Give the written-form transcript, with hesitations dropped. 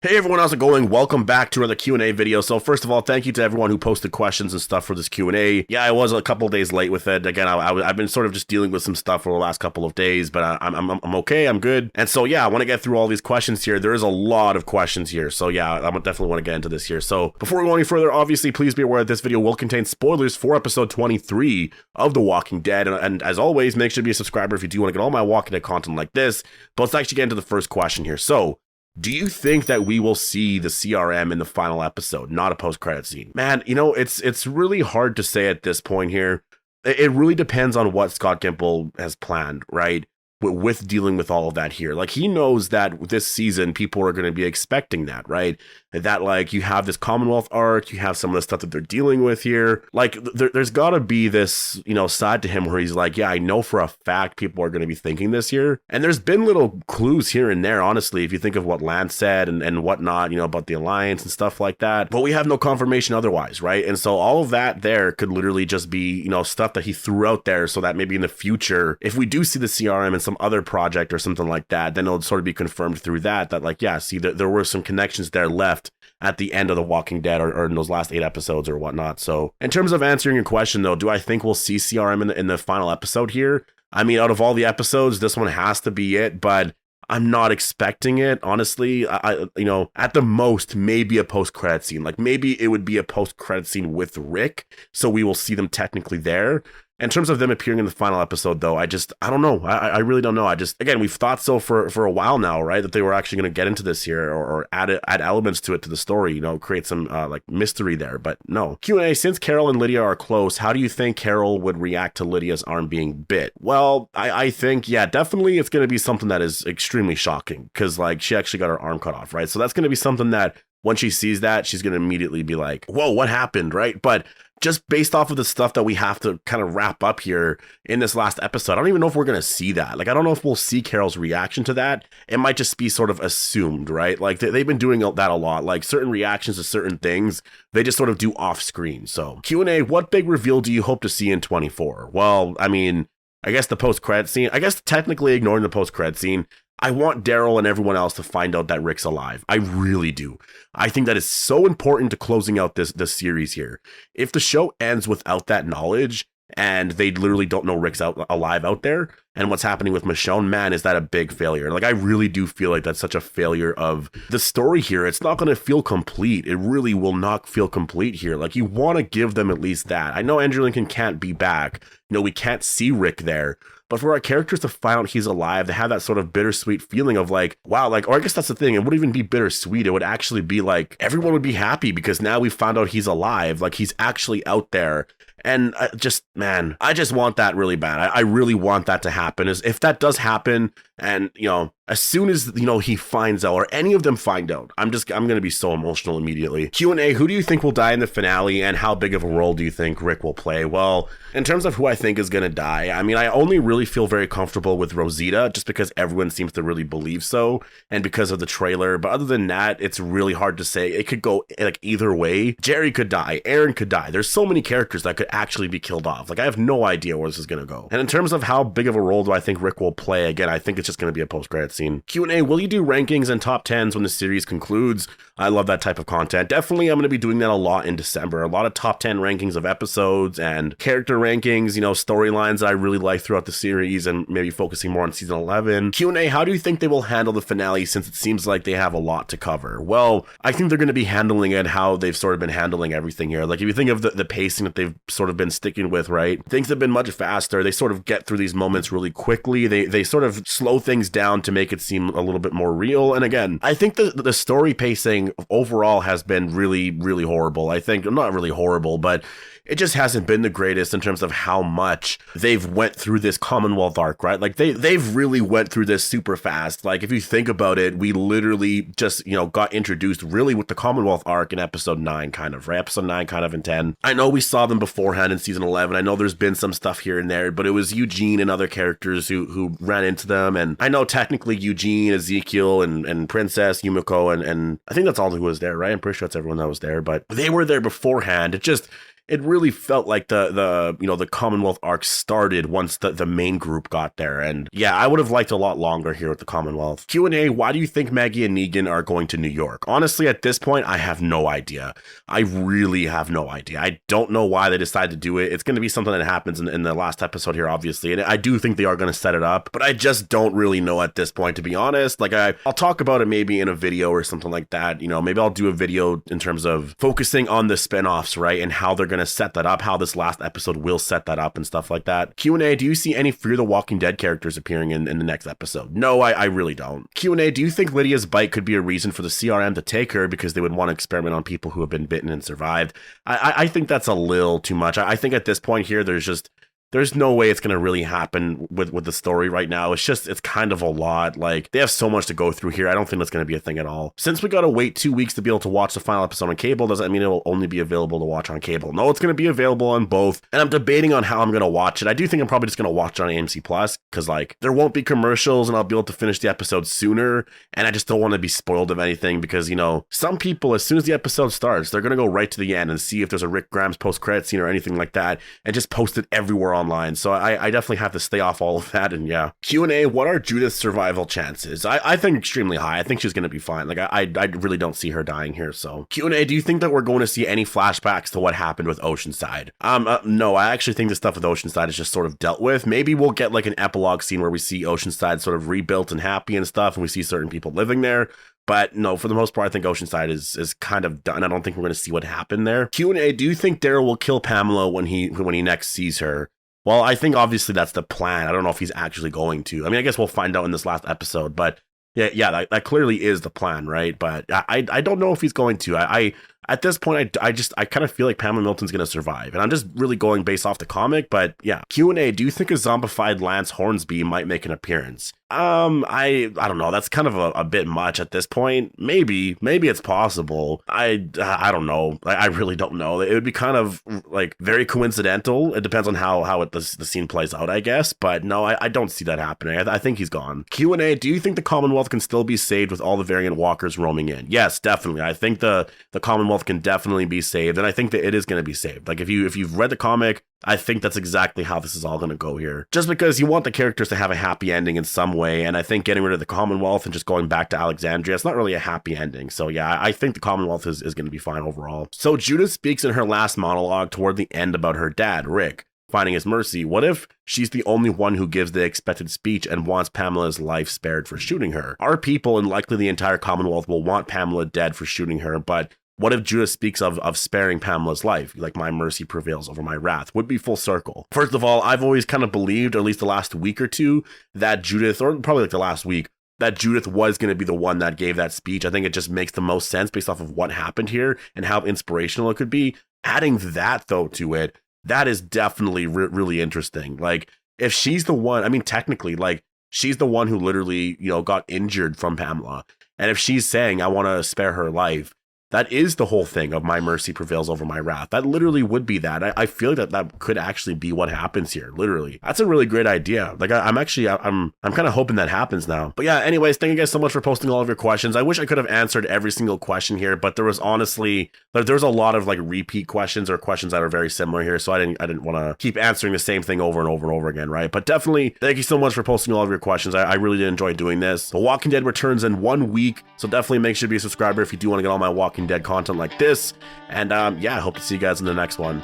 Hey everyone, how's it going? Welcome back to another Q&A video. So first of all, thank you to everyone who posted questions and stuff for this Q&A. Yeah, I was a couple of days late with it. Again, I've been sort of just dealing with some stuff for the last couple of days, but I'm okay, I'm good. And so yeah, I want to get through all these questions here. There is a lot of questions here, so yeah, I definitely want to get into this here. So before we go any further, obviously, please be aware that this video will contain spoilers for episode 23 of The Walking Dead. And as always, make sure to be a subscriber if you do want to get all my Walking Dead content like this. But let's actually get into the first question here. So, do you think that we will see the CRM in the final episode, not a post-credit scene? Man, you know, it's really hard to say at this point here. It really depends on what Scott Gimple has planned, right? With dealing with all of that here. Like, he knows that this season, people are going to be expecting that, right? That, like, you have this Commonwealth arc, you have some of the stuff that they're dealing with here. Like, there's got to be this, you know, side to him where he's like, yeah, I know for a fact people are going to be thinking this here. And there's been little clues here and there, honestly, if you think of what Lance said and whatnot, you know, about the Alliance and stuff like that. But we have no confirmation otherwise, right? And so all of that there could literally just be, you know, stuff that he threw out there so that maybe in the future, if we do see the CRM in some other project or something like that, then it'll sort of be confirmed through that, like, yeah, see, there were some connections there left at the end of The Walking Dead or in those last 8 episodes or whatnot. So in terms of answering your question, though, do I think we'll see CRM in the final episode here? I mean, out of all the episodes, this one has to be it, but I'm not expecting it, honestly. I you know, at the most, maybe a post-credit scene. Like, maybe it would be a post-credit scene with Rick, so we will see them technically there. In terms of them appearing in the final episode, though, I don't know. I really don't know. Again, we've thought so for a while now, right? That they were actually going to get into this here or add elements to it, to the story, you know, create some like mystery there. But no. Q&A, since Carol and Lydia are close, how do you think Carol would react to Lydia's arm being bit? Well, I think, yeah, definitely it's going to be something that is extremely shocking because, like, she actually got her arm cut off, right? So that's going to be something that when she sees that, she's going to immediately be like, whoa, what happened, right? But just based off of the stuff that we have to kind of wrap up here in this last episode, I don't even know if we're going to see that. Like, I don't know if we'll see Carol's reaction to that. It might just be sort of assumed, right? Like, they've been doing that a lot. Like, certain reactions to certain things, they just sort of do off screen. So, Q&A, what big reveal do you hope to see in 24? Well, I mean, I guess the post-credit scene, I guess technically ignoring the post-credit scene, I want Daryl and everyone else to find out that Rick's alive. I really do. I think that is so important to closing out this series here. If the show ends without that knowledge and they literally don't know Rick's alive out there and what's happening with Michonne, man, is that a big failure? Like, I really do feel like that's such a failure of the story here. It's not going to feel complete. It really will not feel complete here. Like, you want to give them at least that. I know Andrew Lincoln can't be back. You know, we can't see Rick there. But for our characters to find out he's alive, they have that sort of bittersweet feeling of like, wow, like, or I guess that's the thing. It wouldn't even be bittersweet. It would actually be like, everyone would be happy because now we found out he's alive. Like, he's actually out there. And I just want that really bad. I really want that to happen. Is if that does happen, and, you know, as soon as, you know, he finds out, or any of them find out, I'm going to be so emotional immediately. Q&A, who do you think will die in the finale, and how big of a role do you think Rick will play? Well, in terms of who I think is going to die, I mean, I only really feel very comfortable with Rosita, just because everyone seems to really believe so, and because of the trailer. But other than that, it's really hard to say. It could go, like, either way. Jerry could die. Aaron could die. There's so many characters that could actually be killed off. Like, I have no idea where this is going to go. And in terms of how big of a role do I think Rick will play, again, I think it's just going to be a post-credit scene. Q&A, will you do rankings and top 10s when the series concludes? I love that type of content. Definitely, I'm going to be doing that a lot in December. A lot of top 10 rankings of episodes and character rankings, you know, storylines that I really like throughout the series, and maybe focusing more on season 11. Q&A, how do you think they will handle the finale, since it seems like they have a lot to cover? Well, I think they're going to be handling it how they've sort of been handling everything here. Like, if you think of the pacing that they've sort of been sticking with, right? Things have been much faster. They sort of get through these moments really quickly. They sort of slow things down to make it seem a little bit more real. And again, I think the story pacing overall has been really, really horrible. I think, not really horrible, but it just hasn't been the greatest in terms of how much they've went through this Commonwealth arc, right? Like, they've really went through this super fast. Like, if you think about it, we literally just, you know, got introduced really with the Commonwealth arc in episode 9, kind of, right? Episode 9, kind of, and 10. I know we saw them beforehand in season 11. I know there's been some stuff here and there, but it was Eugene and other characters who ran into them. And I know technically Eugene, Ezekiel, and Princess, Yumiko, and I think that's all who was there, right? I'm pretty sure that's everyone that was there, but they were there beforehand. it really felt like the Commonwealth arc started once the main group got there. And yeah, I would have liked a lot longer here with the Commonwealth. Q&A, why do you think Maggie and Negan are going to New York? Honestly, at this point, I have no idea. I really have no idea. I don't know why they decided to do it. It's going to be something that happens in the last episode here, obviously. And I do think they are going to set it up, but I just don't really know at this point, to be honest. Like I'll talk about it maybe in a video or something like that. You know, maybe I'll do a video in terms of focusing on the spinoffs, right? And how they're going to set that up, how this last episode will set that up and stuff like that. Q&A, do you see any Fear the Walking Dead characters appearing in the next episode? No, I really don't. Q&A, do you think Lydia's bite could be a reason for the CRM to take her because they would want to experiment on people who have been bitten and survived? I think that's a little too much. I think at this point here, there's no way it's going to really happen with the story right now. It's kind of a lot. Like, they have so much to go through here. I don't think that's going to be a thing at all. Since we got to wait 2 weeks to be able to watch the final episode on cable, does that mean it will only be available to watch on cable? No, it's going to be available on both. And I'm debating on how I'm going to watch it. I do think I'm probably just going to watch it on AMC Plus because, like, there won't be commercials and I'll be able to finish the episode sooner. And I just don't want to be spoiled of anything because, you know, some people, as soon as the episode starts, they're going to go right to the end and see if there's a Rick Grimes post-credit scene or anything like that and just post it everywhere online. So I definitely have to stay off all of that. And yeah. Q&A, what are Judith's survival chances? I think extremely high. I think she's going to be fine. Like, I really don't see her dying here. So Q&A, do you think that we're going to see any flashbacks to what happened with Oceanside? No, I actually think the stuff with Oceanside is just sort of dealt with. Maybe we'll get like an epilogue scene where we see Oceanside sort of rebuilt and happy and stuff, and we see certain people living there. But no, for the most part, I think Oceanside is kind of done. I don't think we're going to see what happened there. Q&A, do you think Daryl will kill Pamela when he next sees her? Well, I think obviously that's the plan. I don't know if he's actually going to. I mean, I guess we'll find out in this last episode, but yeah, that clearly is the plan, right? But I don't know if he's going to. I at this point, I kind of feel like Pamela Milton's going to survive. And I'm just really going based off the comic. But yeah, Q&A, do you think a zombified Lance Hornsby might make an appearance? I don't know. That's kind of a bit much at this point. Maybe it's possible. I don't know. I really don't know. It would be kind of like very coincidental. It depends on how the scene plays out, I guess. But no, I don't see that happening. I think he's gone. Q&A, do you think the Commonwealth can still be saved with all the variant walkers roaming in? Yes, definitely. I think the Commonwealth can definitely be saved, and I think that it is going to be saved. Like, if you've read the comic, I think that's exactly how this is all going to go here. Just because you want the characters to have a happy ending in some way, and I think getting rid of the Commonwealth and just going back to Alexandria, it's not really a happy ending. So yeah, I think the Commonwealth is going to be fine overall. So Judith speaks in her last monologue toward the end about her dad, Rick, finding his mercy. What if she's the only one who gives the expected speech and wants Pamela's life spared for shooting her? Our people, and likely the entire Commonwealth, will want Pamela dead for shooting her, but what if Judith speaks of sparing Pamela's life? Like, my mercy prevails over my wrath. Would be full circle. First of all, I've always kind of believed, or at least the last week or two, that Judith, or probably like the last week, that Judith was going to be the one that gave that speech. I think it just makes the most sense based off of what happened here and how inspirational it could be. Adding that, though, to it, that is definitely really interesting. Like, if she's the one, I mean, technically, like, she's the one who literally, got injured from Pamela. And if she's saying, I want to spare her life, that is the whole thing of my mercy prevails over my wrath. That literally would be that. I feel like that could actually be what happens here. Literally. That's a really great idea. Like, I'm kind of hoping that happens now. But yeah, anyways, thank you guys so much for posting all of your questions. I wish I could have answered every single question here, but there was honestly, there's a lot of like repeat questions or questions that are very similar here. So I didn't want to keep answering the same thing over and over and over again, right? But definitely, thank you so much for posting all of your questions. I really did enjoy doing this. The Walking Dead returns in 1 week. So definitely make sure to be a subscriber if you do want to get all my Walking Dead content like this. And yeah, I hope to see you guys in the next one.